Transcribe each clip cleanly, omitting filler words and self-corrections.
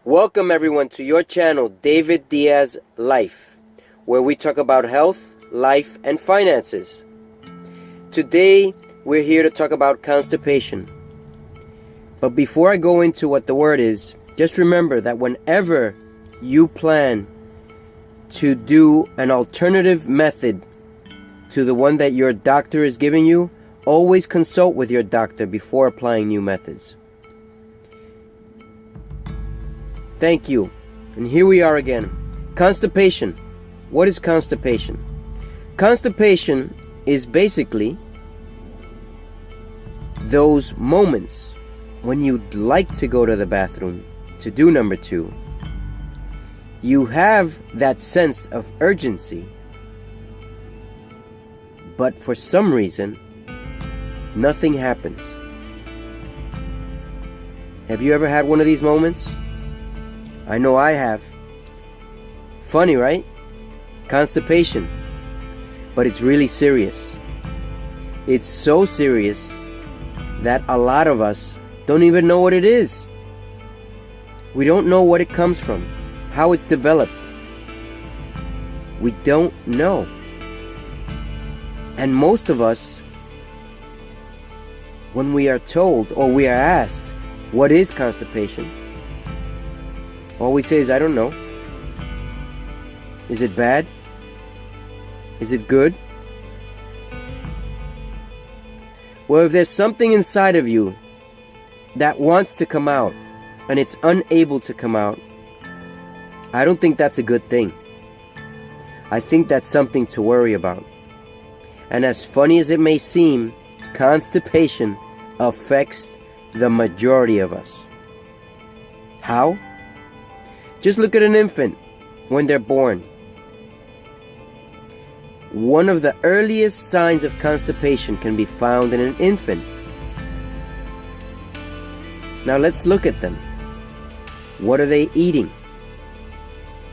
Welcome everyone to your channel, David Diaz Life, where we talk about health, life, and finances. Today, we're here to talk about constipation. But before I go into what the word is, just remember that whenever you plan to do an alternative method to the one that your doctor is giving you, always consult with your doctor before applying new methods. Thank you. And here we are again. Constipation. What is constipation? Constipation is basically those moments when you'd like to go to the bathroom to do number 2. You have that sense of urgency, but for some reason, nothing happens. Have you ever had one of these moments? I know I have. Funny, right? Constipation. But it's really serious. It's so serious that a lot of us don't even know what it is. We don't know what it comes from, how it's developed. We don't know. And most of us, when we are told or we are asked, what is constipation? All we say is, I don't know. Is it bad? Is it good? Well, if there's something inside of you that wants to come out and it's unable to come out, I don't think that's a good thing. I think that's something to worry about. And as funny as it may seem, constipation affects the majority of us. How? Just look at an infant when they're born. One of the earliest signs of constipation can be found in an infant. Now let's look at them. What are they eating?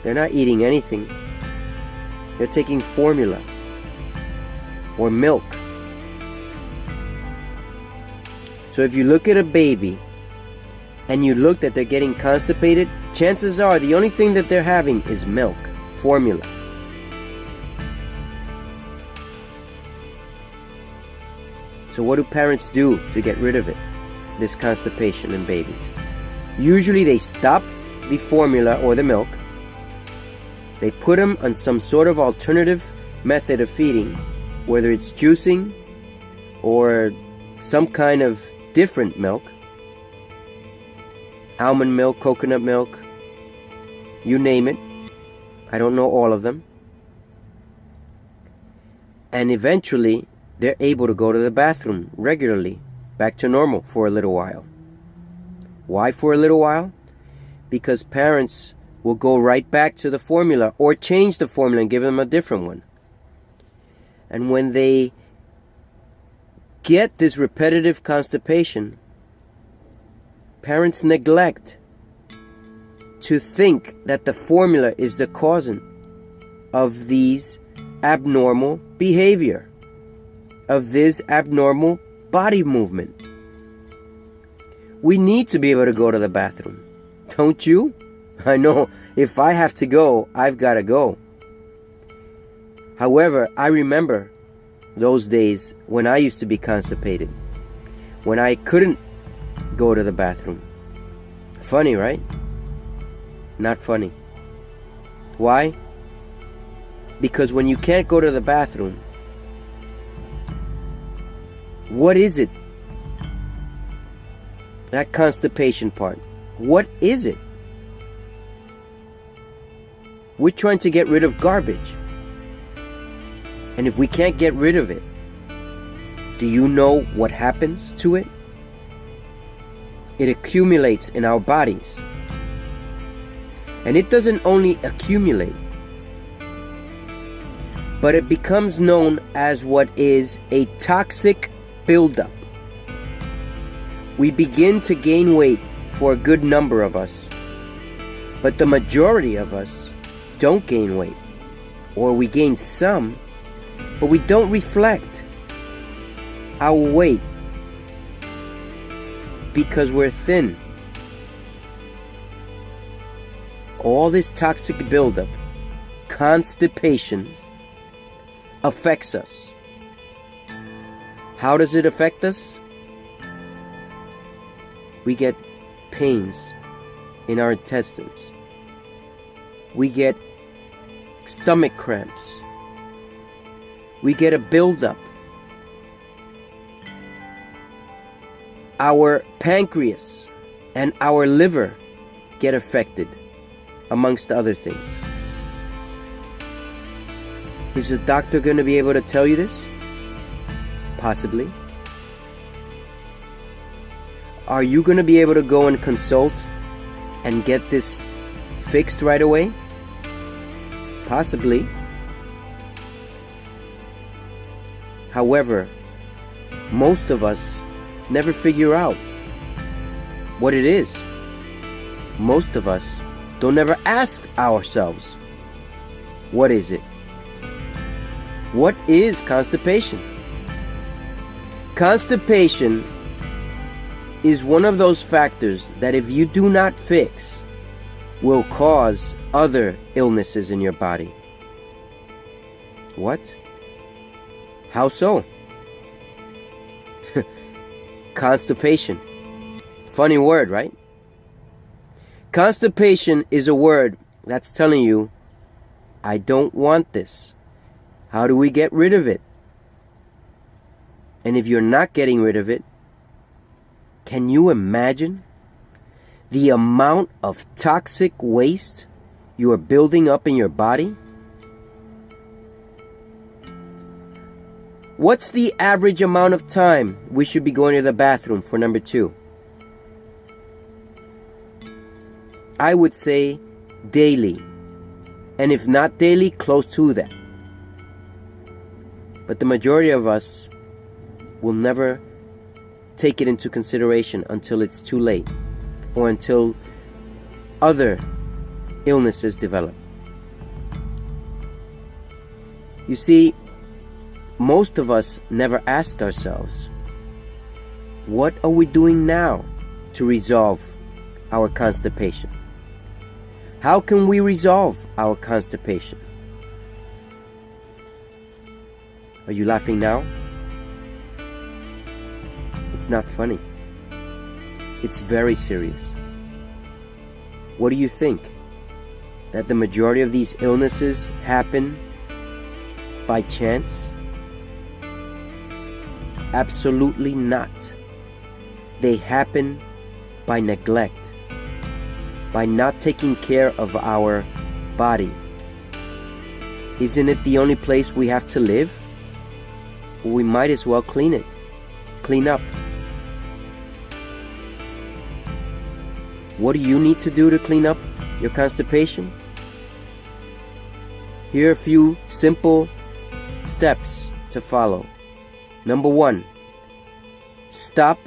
They're not eating anything. They're taking formula or milk. So if you look at a baby and you look that they're getting constipated, chances are the only thing that they're having is milk, formula. So what do parents do to get rid of it, this constipation in babies? Usually they stop the formula or the milk. They put them on some sort of alternative method of feeding, whether it's juicing or some kind of different milk. Almond milk, coconut milk, you name it. I don't know all of them. And eventually, they're able to go to the bathroom regularly, back to normal for a little while. Why for a little while? Because parents will go right back to the formula or change the formula and give them a different one. And when they get this repetitive constipation, parents neglect to think that the formula is the cause of these abnormal behavior, of this abnormal body movement. We need to be able to go to the bathroom, don't you? I know if I have to go, I've got to go. However, I remember those days when I used to be constipated, when I couldn't go to the bathroom. Funny, right? Not funny. Why? Because when you can't go to the bathroom, what is it? That constipation part. What is it? We're trying to get rid of garbage. And if we can't get rid of it, do you know what happens to it? It accumulates in our bodies. And it doesn't only accumulate, but it becomes known as what is a toxic buildup. We begin to gain weight for a good number of us, but the majority of us don't gain weight, or we gain some, but we don't reflect our weight because we're thin. all this toxic buildup, constipation, affects us. How does it affect us? We get pains in our intestines. We get stomach cramps. We get a buildup. Our pancreas and our liver get affected, amongst other things. Is a doctor going to be able to tell you this? Possibly. Are you going to be able to go and consult and get this fixed right away? Possibly. However, most of us never figure out what it is. Most of us don't ever ask ourselves, what is it? What is constipation? Constipation is one of those factors that if you do not fix, will cause other illnesses in your body. What? How so? Constipation. Funny word, right? Constipation is a word that's telling you, I don't want this. How do we get rid of it? And if you're not getting rid of it, can you imagine the amount of toxic waste you are building up in your body? What's the average amount of time we should be going to the bathroom for number 2? I would say daily. And if not daily, close to that. But the majority of us will never take it into consideration until it's too late, or until other illnesses develop. You see, most of us never ask ourselves, what are we doing now to resolve our constipation? How can we resolve our constipation? Are you laughing now? It's not funny. It's very serious. What do you think? That the majority of these illnesses happen by chance? Absolutely not. They happen by neglect, by not taking care of our body. Isn't it the only place we have to live? We might as well clean it. Clean up. What do you need to do to clean up your constipation? Here are a few simple steps to follow. Number 1, stop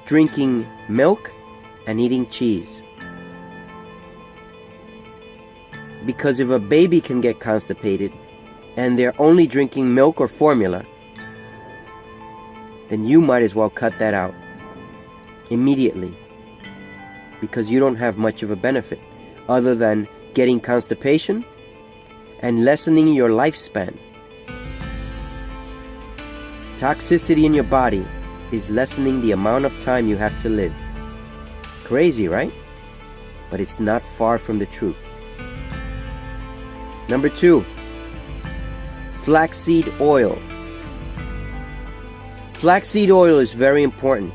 drinking milk and eating cheese. Because if a baby can get constipated and they're only drinking milk or formula, then you might as well cut that out immediately, because you don't have much of a benefit other than getting constipation and lessening your lifespan. Toxicity in your body is lessening the amount of time you have to live. Crazy, right? But it's not far from the truth. Number 2, flaxseed oil. Flaxseed oil is very important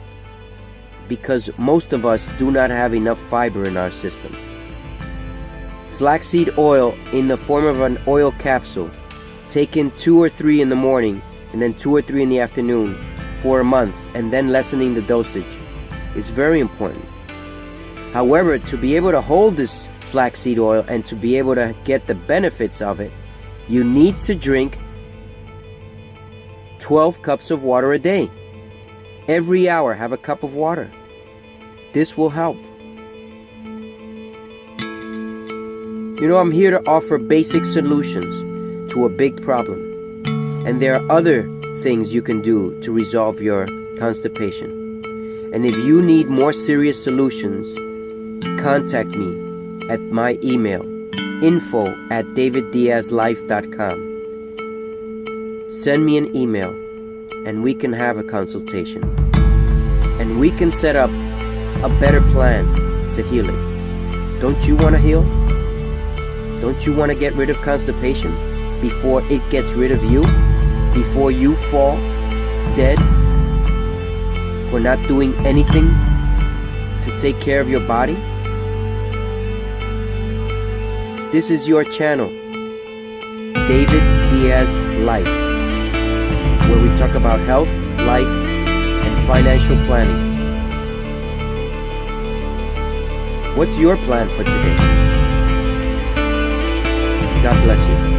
because most of us do not have enough fiber in our system. Flaxseed oil in the form of an oil capsule, taken 2 or 3 in the morning and then 2 or 3 in the afternoon for a month, and then lessening the dosage, is very important. However, to be able to hold this flaxseed oil and to be able to get the benefits of it, you need to drink 12 cups of water a day. Every hour, have a cup of water. This will help. You know, I'm here to offer basic solutions to a big problem. And there are other things you can do to resolve your constipation. And if you need more serious solutions, contact me at my email, info@daviddiazlife.com. Send me an email and we can have a consultation. And we can set up a better plan to healing. Don't you want to heal? Don't you want to get rid of constipation before it gets rid of you? Before you fall dead for not doing anything to take care of your body? This is your channel, David Diaz Life, where we talk about health, life, and financial planning. What's your plan for today? God bless you.